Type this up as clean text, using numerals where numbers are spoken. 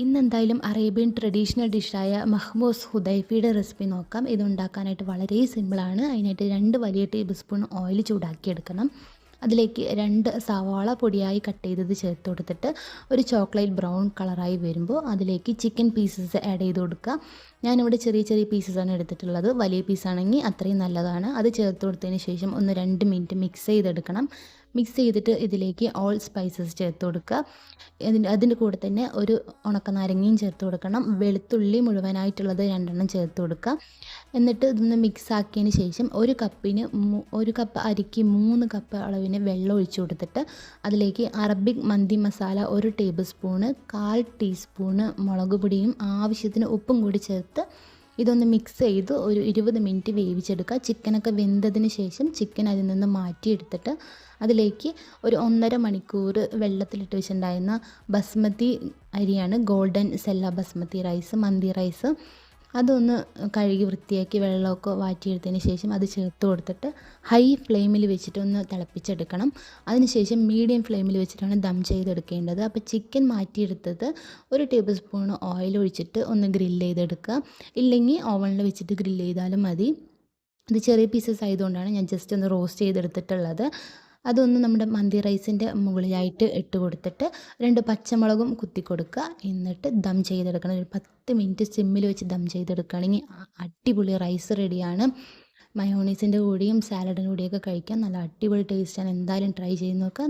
ഇന്നെന്തായാലും Arabian traditional ഡിഷായ മഹ്മൂസ് ഹുദൈഫിയുടെ recipe നോക്കാം. ഇത് ഉണ്ടാക്കാനായിട്ട് വളരെ സിമ്പിളാണ്. അതിനായിട്ട് 2 വലിയ ടേബിൾ സ്പൂൺ ഓയിൽ ചൂടാക്കിയെടുക്കണം. അതിലേക്ക് 2 സവാള പൊടിയായി കട്ട് ചെയ്തത് ചേർത്ത് കൊടുത്തിട്ട് ഒരു ചോക്ലേറ്റ് ബ്രൗൺ കളറായി വരുമ്പോൾ അതിലേക്ക് ചിക്കൻ പീസസ് ആഡ് ചെയ്ത് കൊടുക്കുക. ഞാനിവിടെ ചെറിയ ചെറിയ പീസസാണ് എടുത്തിട്ടുള്ളത്. വലിയ പീസാണെങ്കിൽ അത്രയും നല്ലതാണ്. അത് ചേർത്ത് കൊടുത്തതിന് ശേഷം 1-2 മിനിറ്റ് മിക്സ് ചെയ്തെടുക്കണം. മിക്സ് ചെയ്തിട്ട് ഇതിലേക്ക് ഓൾ സ്പൈസസ് ചേർത്ത് കൊടുക്കുക. അതിൻ്റെ കൂടെ തന്നെ ഒരു ഉണക്കനാരങ്ങയും ചേർത്ത് കൊടുക്കണം. വെളുത്തുള്ളി മുഴുവനായിട്ടുള്ളത് 2 ചേർത്ത് കൊടുക്കുക. എന്നിട്ട് ഇതൊന്ന് മിക്സ് ആക്കിയതിന് ശേഷം ഒരു കപ്പ് അരിക്ക് 3 കപ്പ് അളവിന് വെള്ളം ഒഴിച്ച് കൊടുത്തിട്ട് അതിലേക്ക് അറബിക് മന്തി മസാല 1 ടേബിൾ സ്പൂണ്, 1/4 ടീസ്പൂണ് മുളക് പൊടിയും ആവശ്യത്തിന് ഉപ്പും കൂടി ചേർത്ത് ഇതൊന്ന് മിക്സ് ചെയ്ത് ഒരു 20 മിനിറ്റ് വേവിച്ചെടുക്കുക. ചിക്കനൊക്കെ വെന്തതിന് ശേഷം ചിക്കൻ അതിൽ നിന്ന് മാറ്റിയെടുത്തിട്ട് അതിലേക്ക് ഒരു 1.5 മണിക്കൂർ വെള്ളത്തിലിട്ട് വെച്ചിട്ടുണ്ടായിരുന്ന ബസ്മതി അരിയാണ്, ഗോൾഡൻ സെല്ല ബസ്മതി റൈസ്, മന്തി റൈസ്. അതൊന്ന് കഴുകി വൃത്തിയാക്കി വെള്ളമൊക്കെ വാറ്റിയെടുത്തതിന് ശേഷം അത് ചേർത്ത് കൊടുത്തിട്ട് ഹൈ ഫ്ലെയിമിൽ വെച്ചിട്ട് ഒന്ന് തിളപ്പിച്ചെടുക്കണം. അതിനുശേഷം മീഡിയം ഫ്ലെയിമിൽ വെച്ചിട്ടാണ് ദം ചെയ്തെടുക്കേണ്ടത്. അപ്പോൾ ചിക്കൻ മാറ്റിയെടുത്തത് 1 ടേബിൾ സ്പൂൺ ഓയിൽ ഒഴിച്ചിട്ട് ഒന്ന് ഗ്രില്ല് ചെയ്തെടുക്കുക. ഇല്ലെങ്കിൽ ഓവനിൽ വെച്ചിട്ട് ഗ്രില്ല് ചെയ്താലും മതി. ഇത് ചെറിയ പീസസ് ആയതുകൊണ്ടാണ് ഞാൻ ജസ്റ്റ് ഒന്ന് റോസ്റ്റ് ചെയ്തെടുത്തിട്ടുള്ളത്. അതൊന്ന് നമ്മുടെ മന്തി റൈസിൻ്റെ മുകളിലായിട്ട് ഇട്ട് കൊടുത്തിട്ട് 2 പച്ചമുളകും കുത്തി കൊടുക്കുക. എന്നിട്ട് ദം ചെയ്തെടുക്കണം. ഒരു 10 മിനിറ്റ് സിമ്മിൽ വെച്ച് ദം ചെയ്തെടുക്കുകയാണെങ്കിൽ അടിപൊളി റൈസ് റെഡിയാണ്. മയോണൈസിൻ്റെ കൂടെയും സാലഡിൻ്റെ കൂടെയൊക്കെ കഴിക്കാൻ നല്ല അടിപൊളി ടേസ്റ്റാണ്. എന്തായാലും ട്രൈ ചെയ്ത് നോക്കുക.